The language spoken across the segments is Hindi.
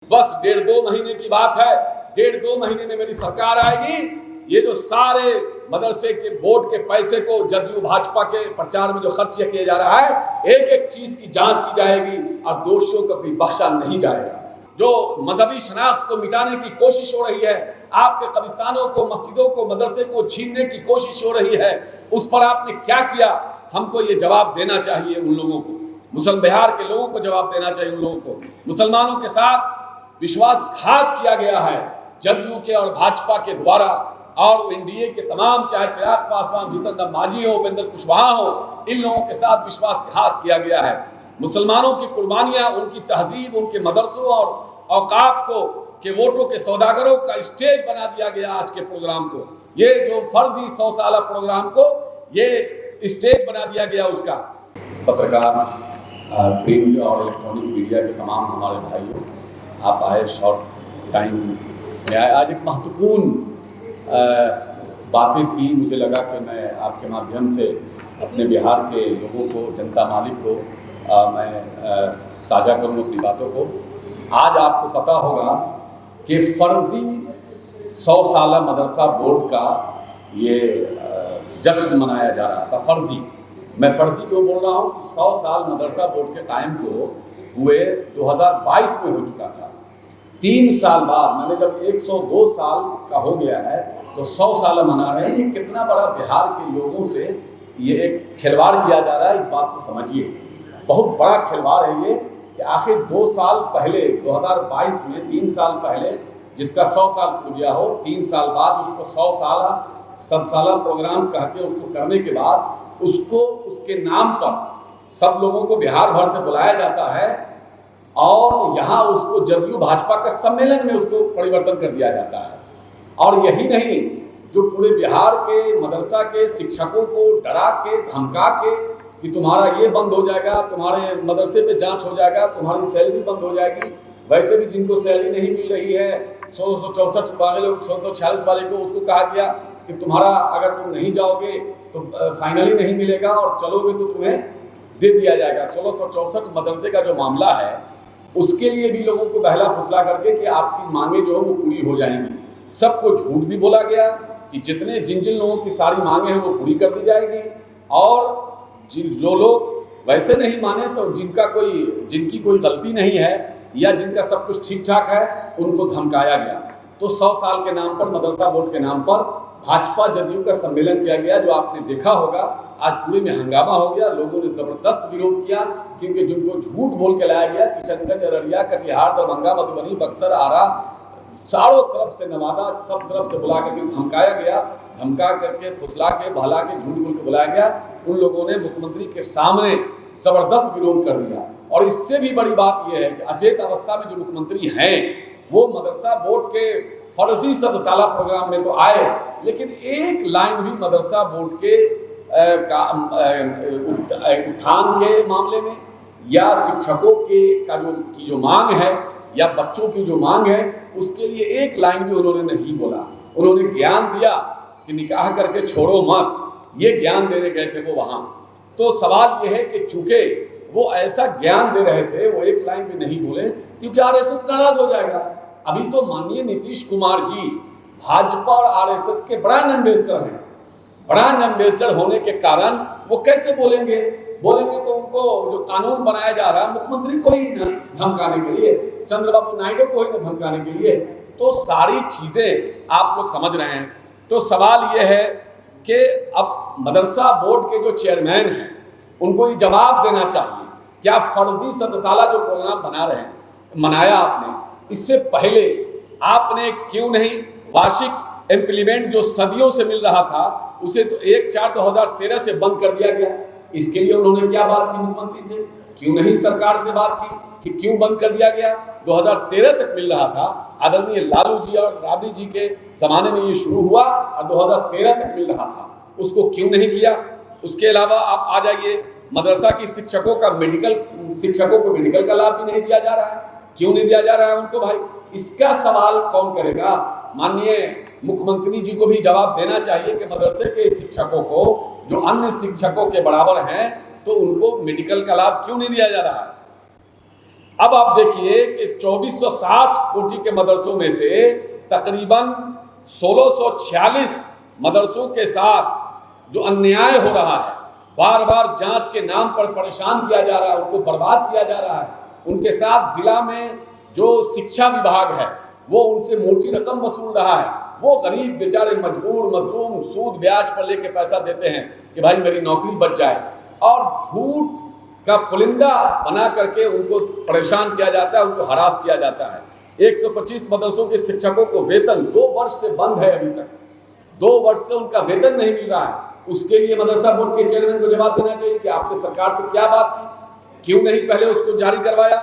बस 1.5-2 महीने की बात है। 1.5-2 महीने में मेरी सरकार आएगी। ये जो सारे मदरसे के बोर्ड के पैसे को जदयू भाजपा के प्रचार में जो खर्च किया जा रहा है, एक एक चीज की जांच की जाएगी और दोषियों को भी बख्शा नहीं जाएगा। जो मजहबी शनाख्त को मिटाने की कोशिश हो रही है, आपके कब्रिस्तानों को, मस्जिदों को, मदरसे को छीनने की कोशिश हो रही है, उस पर आपने क्या किया? हमको ये जवाब देना चाहिए उन लोगों को, मुसलमान बिहार के लोगों को जवाब देना चाहिए उन लोगों को। मुसलमानों के साथ विश्वासघात किया गया है जदयू के और भाजपा के द्वारा, और एनडीए के तमाम, चाहे चिराग पासवान, जीतन राम मांझी हो, उपेंद्र कुशवाहा हो, इन लोगों के साथ विश्वासघात किया गया है। मुसलमानों की कुर्बानियां, उनकी तहजीब, उनके मदरसों और औकाफ को के वोटों के सौदागरों का स्टेज बना दिया गया। आज के प्रोग्राम को, ये जो फर्जी 100 साल प्रोग्राम को ये स्टेज बना दिया गया उसका। पत्रकार, प्रिंट और इलेक्ट्रॉनिक मीडिया के तमाम हमारे भाइयों, आप आए, शॉर्ट टाइम में आए। आज एक महत्वपूर्ण बातें थी, मुझे लगा कि मैं आपके माध्यम से अपने बिहार के लोगों को, जनता मालिक को मैं साझा करूं अपनी बातों को। आज आपको पता होगा कि फर्जी 100 साल मदरसा बोर्ड का ये जश्न मनाया जा रहा था। फर्जी, मैं फर्जी क्यों बोल रहा हूँ कि 100 साल मदरसा बोर्ड के टाइम को हुए 2022 में हो चुका था। 3 साल बाद, मैंने जब 102 साल का हो गया है तो 100 साल मना रहे हैं। ये कितना बड़ा बिहार के लोगों से ये एक खिलवाड़ किया जा रहा है, इस बात को समझिए। बहुत बड़ा खिलवाड़ है ये कि आखिर 2 साल पहले 2022 में, 3 साल पहले जिसका 100 साल पूरा गया हो, 3 साल बाद उसको 100 साल सदसाला प्रोग्राम कह के उसको करने के बाद उसको उसके नाम पर सब लोगों को बिहार भर से बुलाया जाता है और यहाँ उसको जदयू भाजपा का सम्मेलन में उसको परिवर्तन कर दिया जाता है। और यही नहीं, जो पूरे बिहार के मदरसा के शिक्षकों को डरा के, धमका के कि तुम्हारा ये बंद हो जाएगा, तुम्हारे मदरसे पे जांच हो जाएगा, तुम्हारी सैलरी बंद हो जाएगी। वैसे भी जिनको सैलरी नहीं मिल रही है, 1664 वाले लोग, 1646 वाले को उसको कहा गया कि तुम्हारा, अगर तुम नहीं जाओगे तो फाइनली नहीं मिलेगा और चलोगे तो तुम्हें दे दिया जाएगा। 1664 मदरसे का जो मामला है उसके लिए भी लोगों को बहला फुसला करके कि आपकी मांगे जो है वो पूरी हो जाएंगी। सबको झूठ भी बोला गया कि जिन लोगों की सारी मांगे हैं वो पूरी कर दी जाएगी, और जो लोग वैसे नहीं माने तो जिनकी कोई गलती नहीं है या जिनका सब कुछ ठीक ठाक है उनको धमकाया गया। तो 100 साल के नाम पर, मदरसा बोर्ड के नाम पर भाजपा जदयू का सम्मेलन किया गया, जो आपने देखा होगा। आज पूरे में हंगामा हो गया, लोगों ने जबरदस्त विरोध किया क्योंकि जिनको झूठ बोल के लाया गया, किशनगंज, अररिया, कटिहार, दरभंगा, मधुबनी, बक्सर, आरा, चारों तरफ से, नवादा, सब तरफ से बुला करके धमकाया गया, धमका करके, फुसला के, बहला के, झूठ बोल के बुलाया गया। उन लोगों ने मुख्यमंत्री के सामने जबरदस्त विरोध कर दिया। और इससे भी बड़ी बात यह है कि अचेत अवस्था में जो मुख्यमंत्री हैं वो मदरसा बोर्ड के फर्जी 100 साल प्रोग्राम में तो आए, लेकिन एक लाइन भी मदरसा बोर्ड के उत्थान के मामले में या शिक्षकों की जो मांग है या बच्चों की जो मांग है उसके लिए एक लाइन भी उन्होंने नहीं बोला। उन्होंने ज्ञान दिया कि निकाह करके छोड़ो मत, ये ज्ञान देने गए थे वो वहाँ। तो सवाल ये है कि चूंकि वो ऐसा ज्ञान दे रहे थे, वो एक लाइन भी नहीं बोले क्योंकि आरएसएस नाराज हो जाएगा। अभी तो माननीय नीतीश कुमार जी भाजपा और आरएसएस के ब्रांड एम्बेसडर हैं। ब्रांड एम्बेसडर होने के कारण वो कैसे बोलेंगे तो उनको जो कानून बनाया जा रहा है मुख्यमंत्री को ही न धमकाने के लिए, चंद्रबाबू नायडू को ही न धमकाने के लिए। तो सारी चीजें आप लोग समझ रहे हैं। तो सवाल ये है कि अब मदरसा बोर्ड के जो चेयरमैन हैं उनको ये जवाब देना चाहिए, क्या फर्जी 100 साल जो प्रोग्राम बना रहे हैं, मनाया आपने, इससे पहले आपने क्यों नहीं वार्षिक इम्प्लीमेंट जो सदियों से मिल रहा था उसे तो 1/4/2013 से बंद कर दिया गया। इसके लिए उन्होंने क्या बात की मुख्यमंत्री से, क्यों नहीं सरकार से बात की कि क्यों बंद कर दिया गया? 2013 तक मिल रहा था, आदरणीय लालू जी और राबड़ी जी के जमाने में ये शुरू हुआ और 2013 तक मिल रहा था, उसको क्यों नहीं किया? उसके अलावा आप आ जाइए, मदरसा की शिक्षकों को मेडिकल का लाभ भी नहीं दिया जा रहा है, क्यों नहीं दिया जा रहा है उनको भाई? इसका सवाल कौन करेगा? माननीय मुख्यमंत्री जी को भी जवाब देना चाहिए कि मदरसे के शिक्षकों को जो अन्य शिक्षकों के बराबर हैं तो उनको मेडिकल का लाभ क्यों नहीं दिया जा रहा है? अब आप देखिए कि 2460 कोटि के मदरसों में से तकरीबन 1646 मदरसों के साथ जो अन्याय हो रहा है, बार बार जांच के नाम पर परेशान किया जा रहा है, उनको बर्बाद किया जा रहा है, उनके साथ जिला में जो शिक्षा विभाग है वो उनसे मोटी रकम वसूल रहा है, वो गरीब बेचारे मजबूर मजलूम सूद ब्याज पर लेके पैसा देते हैं कि भाई मेरी नौकरी बच जाए, और झूठ का पुलिंदा बना करके उनको परेशान किया जाता है, उनको हरास किया जाता है। 125 मदरसों के शिक्षकों को वेतन 2 वर्ष से बंद है, अभी तक 2 वर्ष से उनका वेतन नहीं मिल रहा है। उसके लिए मदरसा बोर्ड के चेयरमैन को जवाब देना चाहिए कि आपने सरकार से क्या बात की, क्यों नहीं पहले उसको जारी करवाया।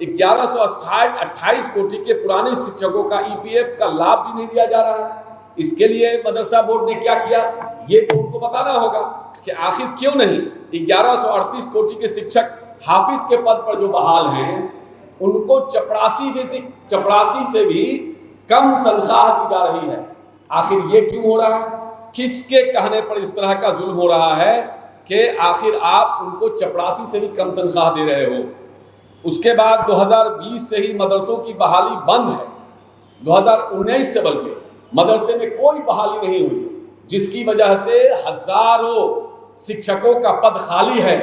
1128 कोटि के पुराने शिक्षकों का EPF का लाभ भी नहीं दिया जा रहा है। इसके लिए मदरसा बोर्ड ने क्या किया, ये तो उनको बताना होगा कि आखिर क्यों नहीं 1138 कोटि के शिक्षक हाफिज के पद पर जो बहाल हैं उनको चपरासी से भी कम तनख्वाह दी जा रही है। आखिर ये क्यों हो रहा है, किसके कहने पर इस तरह का जुल्म हो रहा है कि आखिर आप उनको चपरासी से भी कम तनख्वाह दे रहे हो। उसके बाद 2020 से ही मदरसों की बहाली बंद है, 2019 से बल्कि मदरसे में कोई बहाली नहीं हुई, जिसकी वजह से हजारों शिक्षकों का पद खाली है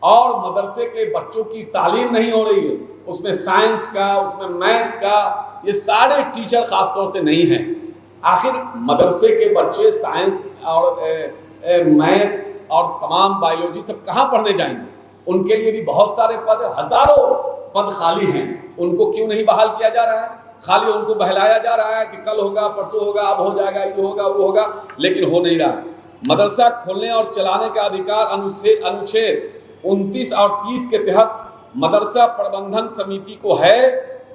और मदरसे के बच्चों की तालीम नहीं हो रही है। उसमें साइंस का, उसमें मैथ का, ये सारे टीचर खासतौर से नहीं हैं। आखिर मदरसे के बच्चे साइंस और मैथ और तमाम बायोलॉजी सब कहाँ पढ़ने जाएंगे? उनके लिए भी बहुत सारे पद, हजारों पद खाली हैं, उनको क्यों नहीं बहाल किया जा रहा है? खाली उनको बहलाया जा रहा है कि कल होगा, परसों होगा, अब हो जाएगा, ये होगा, वो होगा, लेकिन हो नहीं रहा है। मदरसा खोलने और चलाने का अधिकार अनुच्छेद 29 और 30 के तहत मदरसा प्रबंधन समिति को है,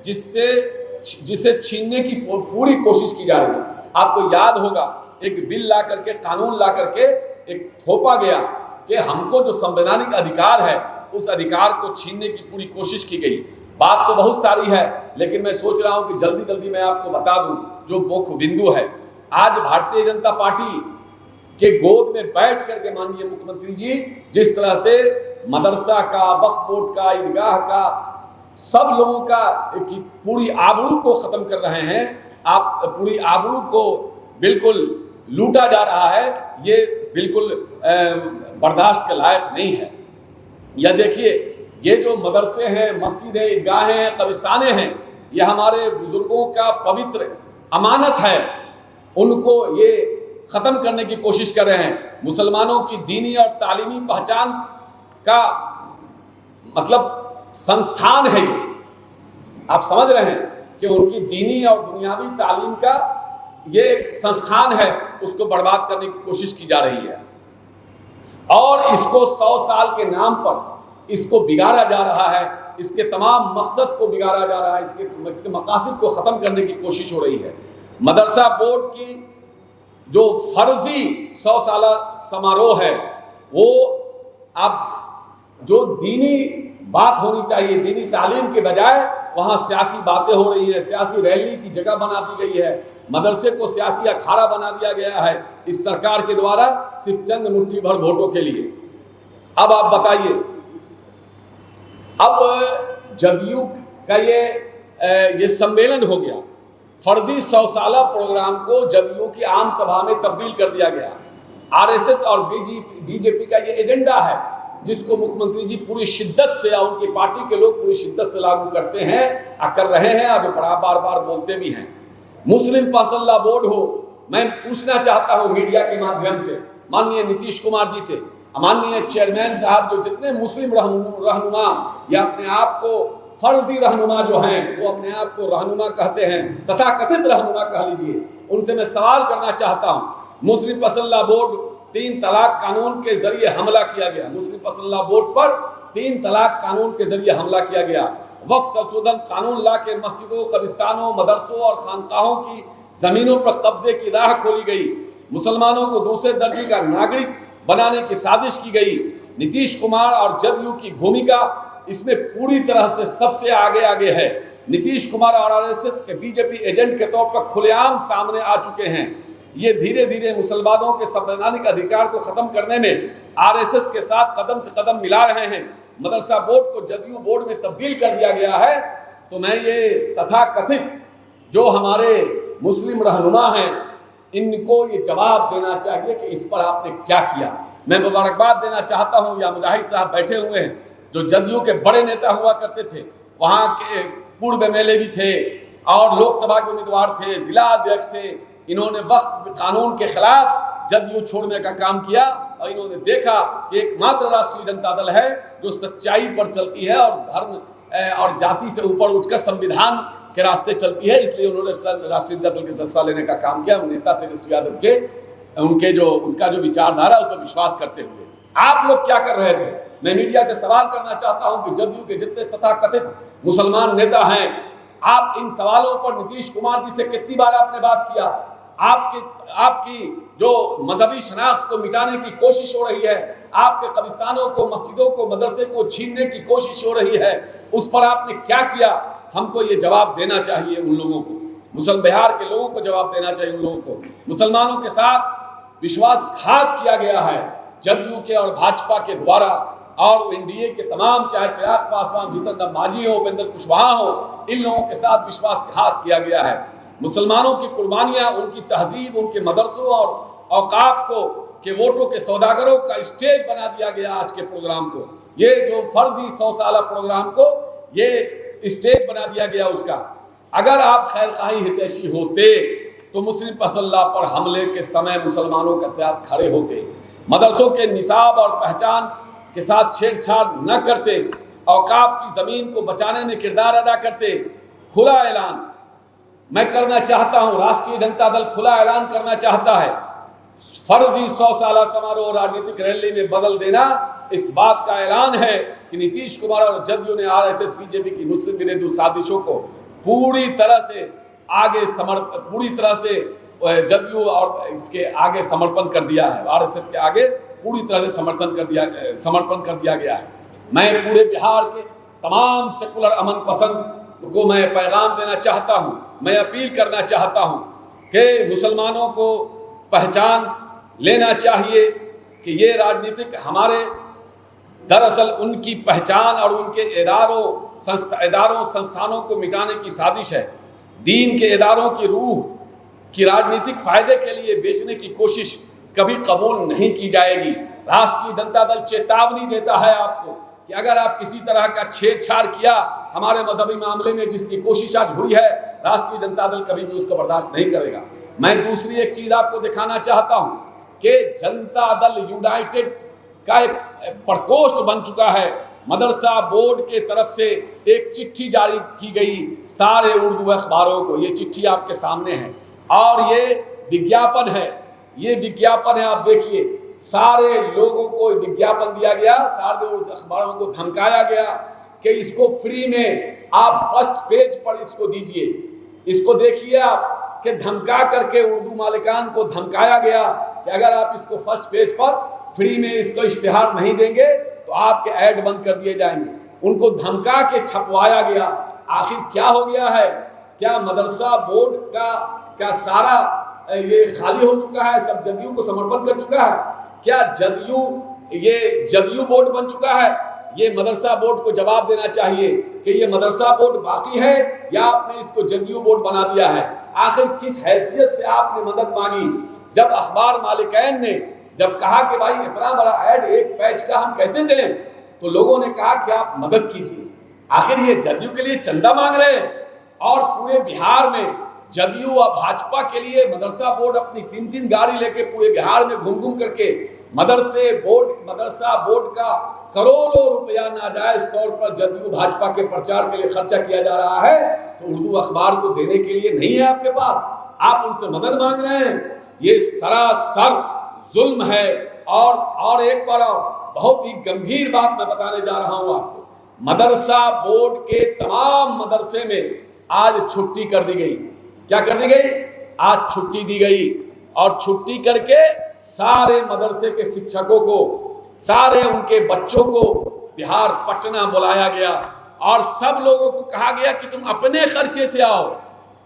जिसे छीनने की पूरी कोशिश की जा रही है। आपको याद होगा एक बिल ला करके, कानून ला करके एक थोपा गया कि हमको जो संवैधानिक अधिकार है उस अधिकार को छीनने की पूरी कोशिश की गई। बात तो बहुत सारी है, लेकिन मैं सोच रहा हूं कि जल्दी जल्दी मैं आपको बता दूं जो मुख्य बिंदु है। आज भारतीय जनता पार्टी के गोद में बैठ करके माननीय मुख्यमंत्री जी जिस तरह से मदरसा का, वक्फ बोर्ड का, ईदगाह का, सब लोगों का की पूरी आबरू को खत्म कर रहे हैं, आप पूरी आबरू को बिल्कुल लूटा जा रहा है, ये बिल्कुल बर्दाश्त के लायक नहीं है। यह देखिए, ये जो मदरसे हैं, मस्जिदें, ईदगाहें हैं, कब्रिस्तानें हैं, ये हमारे बुजुर्गों का पवित्र अमानत है, उनको ये ख़त्म करने की कोशिश कर रहे हैं। मुसलमानों की दीनी और तालीमी पहचान का मतलब संस्थान है ये, आप समझ रहे हैं कि उनकी दीनी और दुनियावी तालीम का ये एक संस्थान है, उसको बर्बाद करने की कोशिश की जा रही है और इसको 100 साल के नाम पर इसको बिगाड़ा जा रहा है, इसके तमाम मकसद को बिगाड़ा जा रहा है, इसके मकासद को ख़त्म करने की कोशिश हो रही है। मदरसा बोर्ड की जो फर्जी 100 साला समारोह है, वो अब जो दीनी बात होनी चाहिए, दीनी तालीम के बजाय वहाँ सियासी बातें हो रही है, सियासी रैली की जगह बना दी गई है, मदरसे को सियासी अखाड़ा बना दिया गया है इस सरकार के द्वारा, सिर्फ चंद मुट्ठी भर वोटों के लिए। अब आप बताइए, अब जदयू का ये सम्मेलन हो गया, फर्जी 100 साला प्रोग्राम को जदयू की आम सभा में तब्दील कर दिया गया। आरएसएस और बीजेपी का ये एजेंडा है जिसको मुख्यमंत्री जी पूरी शिद्दत से या उनकी पार्टी के लोग पूरी शिद्दत से लागू करते हैं, कर रहे हैं, अब बार बार बोलते भी हैं। मुस्लिम पर्सनल लॉ बोर्ड हो, मैं पूछना चाहता हूं मीडिया के माध्यम से माननीय नीतीश कुमार जी से, माननीय चेयरमैन साहब, जो जितने मुस्लिम रहनुमा या अपने आप को फर्जी रहनुमा जो हैं, वो अपने आप को रहनुमा कहते हैं, तथाकथित रहनुमा कह लीजिए, उनसे मैं सवाल करना चाहता हूं। मुस्लिम पर्सनल लॉ बोर्ड 3 तलाक कानून के जरिए हमला किया गया, मुस्लिम पर्सनल लॉ बोर्ड पर 3 तलाक कानून के जरिए हमला किया गया। वक्फ संशोधन कानून ला के मस्जिदों, कब्रिस्तानों, मदरसों और खानकाहों की जमीनों पर कब्जे की राह खोली गई। मुसलमानों को दूसरे दर्जे का नागरिक बनाने की साजिश की गई। नीतीश कुमार और जदयू की भूमिका इसमें पूरी तरह से सबसे आगे है। नीतीश कुमार और आरएसएस के बीजेपी एजेंट के तौर पर खुलेआम सामने आ चुके हैं। ये धीरे धीरे मुसलमानों के संवैधानिक अधिकार को खत्म करने में आरएसएस के साथ कदम से कदम मिला रहे हैं। मदरसा बोर्ड को जदयू बोर्ड में तब्दील कर दिया गया है, तो मैं ये तथाकथित जो हमारे मुस्लिम रहनुमा हैं इनको ये जवाब देना चाहिए कि इस पर आपने क्या किया। मैं मुबारकबाद देना चाहता हूँ, या मुजाहिद साहब बैठे हुए हैं जो जदयू के बड़े नेता हुआ करते थे, वहाँ के पूर्व एमएलए भी थे और लोकसभा के उम्मीदवार थे, जिला अध्यक्ष थे। इन्होंने वक्फ कानून के खिलाफ जदयू छोड़ने का काम किया और इन्होंने देखा कि एकमात्र राष्ट्रीय जनता दल है जो सच्चाई पर चलती है और धर्म और जाति से ऊपर उठकर संविधान के रास्ते चलती है, इसलिए उन्होंने राष्ट्रीय जनता दल के सदस्य लेने का काम किया। नेता तेजस्वी यादव के उनका जो विचारधारा उस पर विश्वास करते हुए आप लोग क्या कर रहे थे। मैं मीडिया से सवाल करना चाहता हूं कि जदयू के जितने तथाकथित मुसलमान नेता हैं, आप इन सवालों पर नीतीश कुमार जी से कितनी बार आपने बात किया। आपकी जो मजहबी शनाख्त को मिटाने की कोशिश हो रही है, आपके कब्रिस्तानों को, मस्जिदों को, मदरसे को छीनने की कोशिश हो रही है, उस पर आपने क्या किया। हमको ये जवाब देना चाहिए उन लोगों को, मुसलमान बिहार के लोगों को जवाब देना चाहिए उन लोगों को। मुसलमानों के साथ विश्वासघात किया गया है जदयू के और भाजपा के द्वारा, और एनडीए के तमाम, चाहे चिराग पासवान, जीतन राम मांझी हो, उपेंद्र कुशवाहा हो, इन लोगों के साथ विश्वासघात किया गया है। मुसलमानों की कुर्बानियां, उनकी तहजीब, उनके मदरसों और औकाफ को के वोटों के सौदागरों का स्टेज बना दिया गया आज के प्रोग्राम को। ये जो फर्जी 100 साला प्रोग्राम को ये स्टेज बना दिया गया उसका। अगर आप खैरखाही हितैषी होते तो मुस्लिम पसल्ला पर हमले के समय मुसलमानों के साथ खड़े होते, मदरसों के निसाब और पहचान के साथ छेड़छाड़ न करते, औकाफ की ज़मीन को बचाने में किरदार अदा करते। खुला ऐलान मैं करना चाहता हूं, राष्ट्रीय जनता दल खुला ऐलान करना चाहता है, फर्जी 100 साला समारोह राजनीतिक रैली में बदल देना इस बात का ऐलान है कि नीतीश कुमार और जदयू ने आरएसएस बीजेपी की मुस्लिम विरोधी साजिशों को पूरी तरह से जदयू और इसके आगे समर्पण कर दिया है, आरएसएस के आगे पूरी तरह से समर्पण कर दिया गया है। मैं पूरे बिहार के तमाम सेकुलर अमन पसंद को मैं पैगाम देना चाहता हूं, मैं अपील करना चाहता हूं कि मुसलमानों को पहचान लेना चाहिए कि ये राजनीतिक हमारे दरअसल उनकी पहचान और उनके इदारों संस्थानों को मिटाने की साजिश है। दीन के इदारों की रूह की राजनीतिक फायदे के लिए बेचने की कोशिश कभी कबूल नहीं की जाएगी। राष्ट्रीय जनता दल चेतावनी देता है आपको कि अगर आप किसी तरह का छेड़छाड़ किया हमारे मजहबी मामले में, जिसकी कोशिश आज हुई है, राष्ट्रीय जनता दल कभी भी उसको बर्दाश्त नहीं करेगा। मैं दूसरी एक चीज आपको दिखाना चाहता हूं कि जनता दल यूनाइटेड का एक प्रकोष्ठ बन चुका है। मदरसा बोर्ड के तरफ से एक चिट्ठी जारी की गई सारे उर्दू अखबारों को, ये चिट्ठी आपके सामने है और ये विज्ञापन है, आप देखिए, सारे लोगों को विज्ञापन दिया गया, सारे उर्दू अखबारों को धमकाया गया कि इसको फ्री में आप फर्स्ट पेज पर इसको दीजिए, इसको देखिए आप, कि धमका करके उर्दू मालिकान को धमकाया गया कि अगर आप इसको फर्स्ट पेज पर फ्री में इसको इश्तिहार नहीं देंगे तो आपके ऐड बंद कर दिए जाएंगे। उनको धमका के छपवाया गया। आखिर क्या हो गया है? क्या मदरसा बोर्ड का सारा ये खाली हो चुका है, सब जदयू को समर्पण कर चुका है? क्या जदयू बोर्ड बन चुका है? ये मदरसा बोर्ड को जवाब देना चाहिए कि ये मदरसा बोर्ड बाकी है या आपने इसको जदयू बोर्ड बना दिया है। आखिर किस हैसियत से आपने मदद मांगी? जब अखबार मालिकैन ने जब कहा कि भाई इतना बड़ा ऐड एक पेज का हम कैसे दें, तो लोगों ने कहा कि आप मदद कीजिए। आखिर ये जदयू के लिए चंदा मांग रहे हैं और पूरे बिहार में जदयू और भाजपा के लिए मदरसा बोर्ड अपनी 3-3 गाड़ी लेके पूरे बिहार में घूम करके मदरसा बोर्ड का करोड़ों रुपया नाजायज तौर पर जदयू भाजपा के प्रचार के लिए खर्चा किया जा रहा है, तो उर्दू अखबार को देने के लिए नहीं है आपके पास, आप उनसे मदद मांग रहे हैं। ये सरासर जुल्म है। और एक बार बहुत ही गंभीर बात मैं बताने जा रहा हूं आपको, मदरसा बोर्ड के तमाम मदरसे में आज छुट्टी कर दी गई। क्या कर दी गई? आज छुट्टी दी गई और छुट्टी करके सारे मदरसे के शिक्षकों को, सारे उनके बच्चों को बिहार पटना बुलाया गया और सब लोगों को कहा गया कि तुम अपने खर्चे से आओ,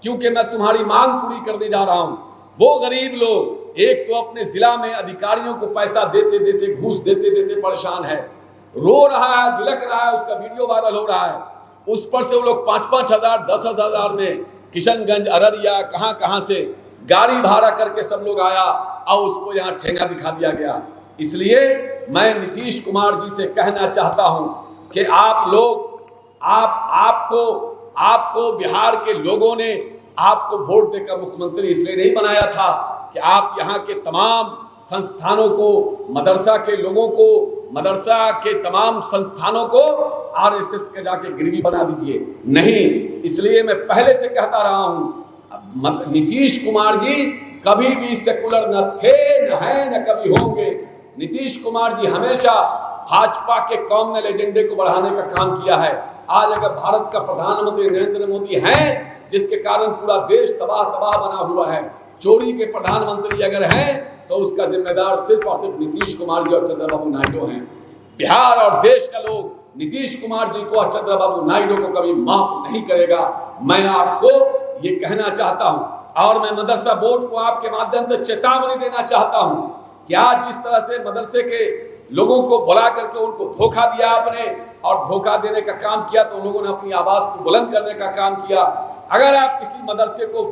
क्योंकि मैं तुम्हारी मांग पूरी करने जा रहा हूं। वो गरीब लोग एक तो अपने जिला में अधिकारियों को पैसा देते देते, घूस देते देते परेशान है, रो रहा है, बिलक रहा है, उसका वीडियो वायरल हो रहा है। उस पर से वो लोग 5-5 हज़ार 10-10 हज़ार में किशनगंज, अररिया, कहाँ कहाँ से गाड़ी भाड़ा करके सब लोग आया और उसको यहाँ ठेंगा दिखा दिया गया। इसलिए मैं नीतीश कुमार जी से कहना चाहता हूँ कि आप लोग आपको बिहार के लोगों ने आपको वोट देकर मुख्यमंत्री इसलिए नहीं बनाया था कि आप यहाँ के तमाम संस्थानों को, मदरसा के लोगों को, मदरसा के तमाम संस्थानों को आरएसएस के जाके गिरवी बना दीजिए। नहीं, इसलिए मैं पहले से कहता रहा हूं, नीतीश कुमार जी कभी भी सेकुलर न थे, न है, न कभी होंगे। नीतीश कुमार जी हमेशा भाजपा के कॉमनल एजेंडे को बढ़ाने का काम किया है। आज अगर भारत का प्रधानमंत्री नरेंद्र मोदी हैं, जिसके कारण पूरा देश तबाह बना हुआ है, चोरी के प्रधानमंत्री अगर हैं तो उसका जिम्मेदार सिर्फ और सिर्फ नीतीश कुमार जी और चंद्रबाबू नायडू हैं। बिहार और देश का लोग नीतीश कुमार जी को और चंद्रबाबू नायडू को कभी माफ नहीं करेगा। मैं आपको ये कहना चाहता हूं और मैं मदरसा बोर्ड को आपके माध्यम से चेतावनी देना चाहता हूं कि आज जिस तरह से मदरसे के लोगों को बुला करके उनको धोखा दिया आपने और धोखा देने का काम किया, तो लोगों ने अपनी आवाज को बुलंद करने का काम किया। अगर आप किसी मदरसे को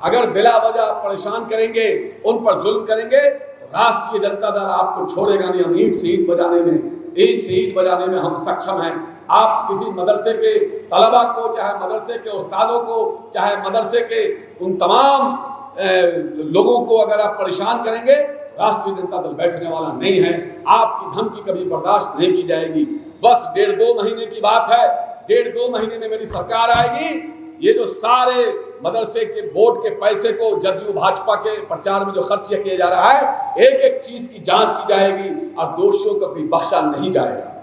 अगर बिला वजह परेशान करेंगे, उन पर जुल्म करेंगे, तो राष्ट्रीय जनता दल आपको छोड़ेगा नहीं। हम ईंट से ईंट बजाने में हम सक्षम हैं। आप किसी मदरसे के तलबा को, चाहे मदरसे के उस्तादों को, चाहे मदरसे के उन तमाम लोगों को अगर आप परेशान करेंगे, राष्ट्रीय जनता दल बैठने वाला नहीं है। आपकी धमकी कभी बर्दाश्त नहीं की जाएगी। बस 1.5-2 महीने की बात है। 1.5-2 महीने में मेरी सरकार आएगी। ये जो सारे मदरसे के बोर्ड के पैसे को जदयू भाजपा के प्रचार में जो खर्च किया जा रहा है, एक एक चीज की जांच की जाएगी और दोषियों को भी बख्शा नहीं जाएगा।